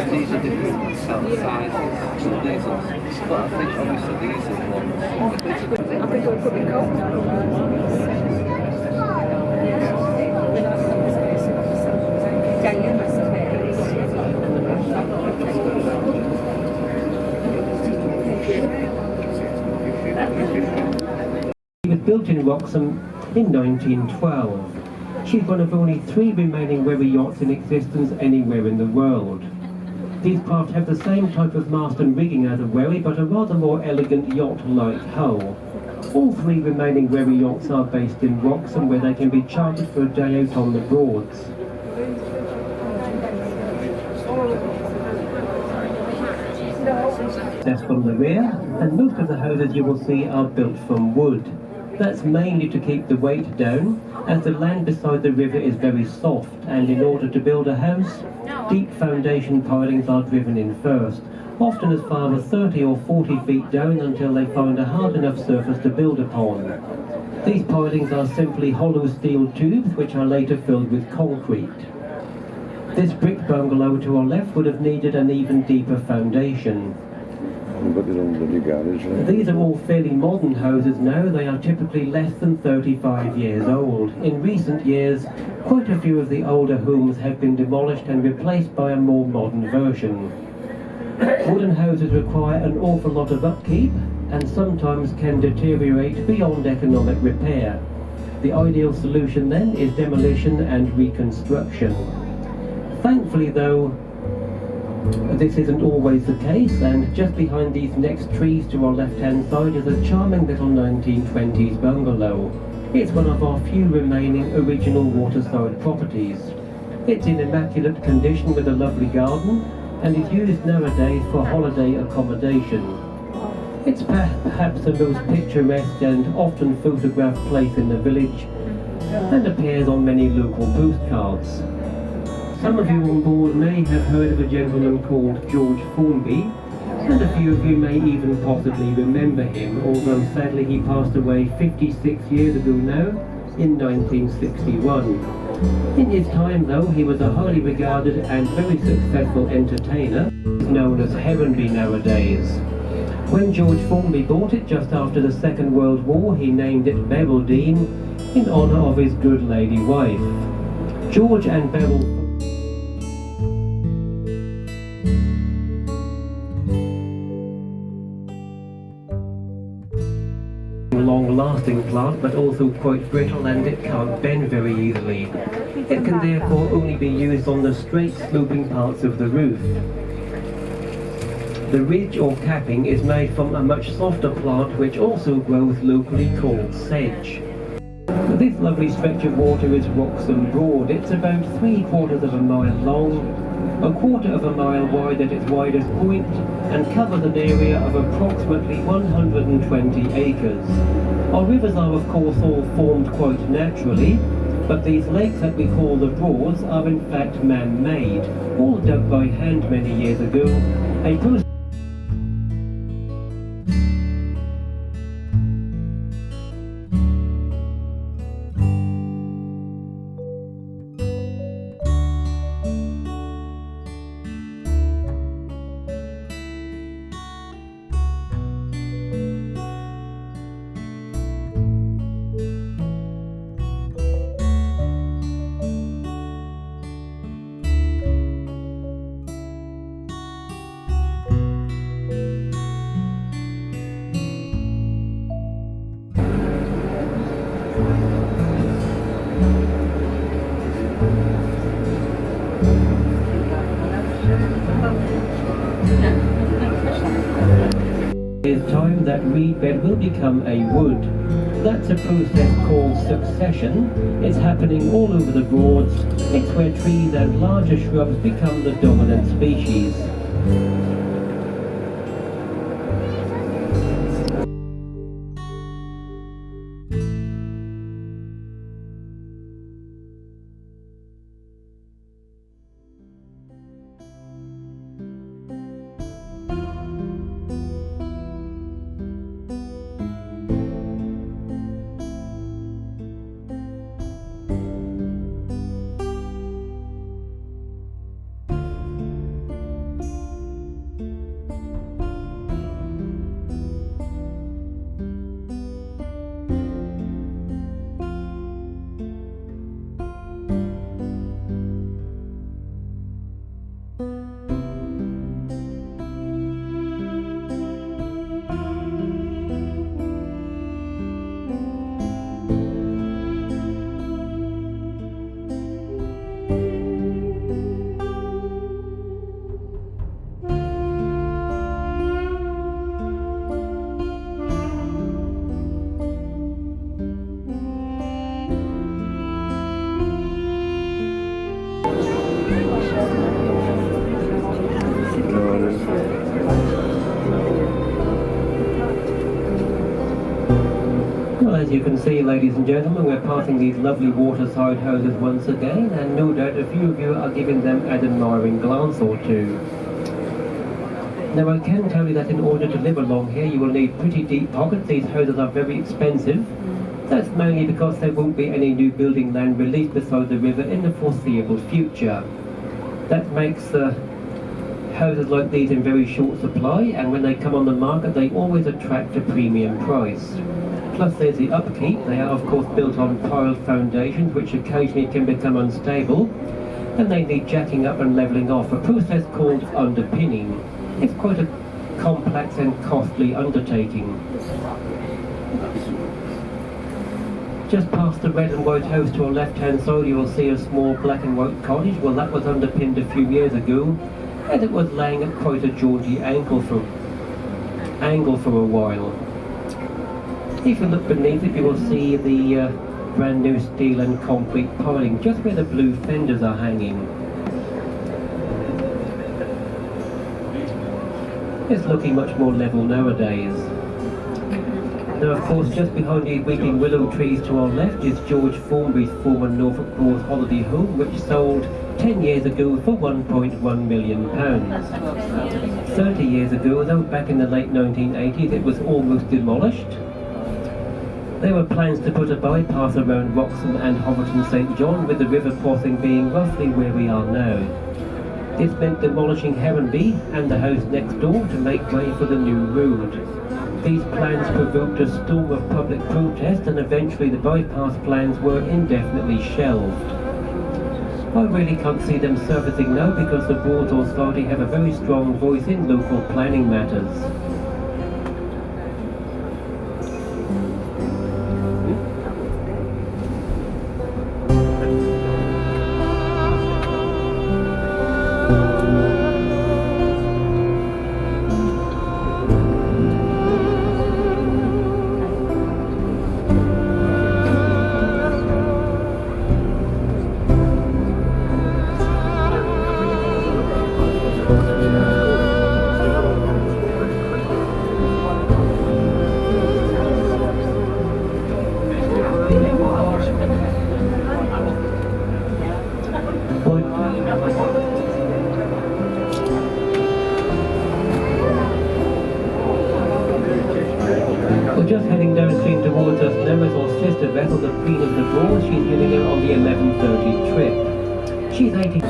These are different sizes, so these are, but I think obviously these are the ones. I think it could be cold. It was built in Wroxham in 1912. She's one of only 3 remaining wherry yachts in existence anywhere in the world. These craft have the same type of mast and rigging as a wherry, but a rather more elegant yacht-like hull. All 3 remaining wherry yachts are based in Wroxham, where they can be chartered for a day out on the Broads. That's from the rear, and most of the houses you will see are built from wood. That's mainly to keep the weight down, as the land beside the river is very soft, and in order to build a house, deep foundation pilings are driven in first, often as far as 30 or 40 feet down until they find a hard enough surface to build upon. These pilings are simply hollow steel tubes which are later filled with concrete. This brick bungalow to our left would have needed an even deeper foundation. These are all fairly modern houses now. They are typically less than 35 years old. In recent years, quite a few of the older homes have been demolished and replaced by a more modern version. Wooden houses require an awful lot of upkeep and sometimes can deteriorate beyond economic repair. The ideal solution then is demolition and reconstruction. Thankfully though, this isn't always the case, and just behind these next trees to our left-hand side is a charming little 1920s bungalow. It's one of our few remaining original waterside properties. It's in immaculate condition with a lovely garden and is used nowadays for holiday accommodation. It's perhaps the most picturesque and often photographed place in the village and appears on many local postcards. Some of you on board may have heard of a gentleman called George Formby, and a few of you may even possibly remember him, although sadly he passed away 56 years ago now, in 1961. In his time though, he was a highly regarded and very successful entertainer, known as Heavenby nowadays. When George Formby bought it just after the Second World War, he named it Beryldean in honour of his good lady wife. George and Beryl long-lasting plant, but also quite brittle, and it can't bend very easily. It can therefore only be used on the straight sloping parts of the roof. The ridge or capping is made from a much softer plant which also grows locally called sedge. This lovely stretch of water is Wroxham Broad. It's about 3/4 of a mile long, 1/4 of a mile wide at its widest point, and covers an area of approximately 120 acres. Our rivers are of course all formed quite naturally, but these lakes that we call the Broads are in fact man-made, all dug by hand many years ago, a process time that reed bed will become a wood. That's a process called succession. It's happening all over the Broads. It's where trees and larger shrubs become the dominant species. you can see, ladies and gentlemen, we're passing these lovely waterside houses once again, and no doubt a few of you are giving them an admiring glance or two. Now I can tell you that in order to live along here you will need pretty deep pockets. These houses are very expensive. That's mainly because there won't be any new building land released beside the river in the foreseeable future. That makes houses like these in very short supply, and when they come on the market they always attract a premium price. Plus there's the upkeep. They are of course built on piled foundations which occasionally can become unstable, and they need jacking up and levelling off, a process called underpinning. It's quite a complex and costly undertaking. Just past the red and white house to our left hand side you will see a small black and white cottage. Well, that was underpinned a few years ago, and it was laying at quite a jaunty angle for a while. If you look beneath it you will see the brand new steel and concrete piling just where the blue fenders are hanging. It's looking much more level nowadays. Now of course just behind the weeping willow trees to our left is George Formby's former Norfolk Broads holiday home, which sold 10 years ago for £1.1 million. 30 years ago, though, back in the late 1980s, it was almost demolished. There were plans to put a bypass around Wroxham and Hoverton St John, with the river crossing being roughly where we are now. This meant demolishing Herrenby and the house next door to make way for the new road. These plans provoked a storm of public protest, and eventually the bypass plans were indefinitely shelved. I really can't see them surfacing now because the Broads Authority have a very strong voice in local planning matters. We're just heading downstream towards us now as our sister vessel, the Queen of the Broads. She's getting out on the 11:30 trip. She's 80.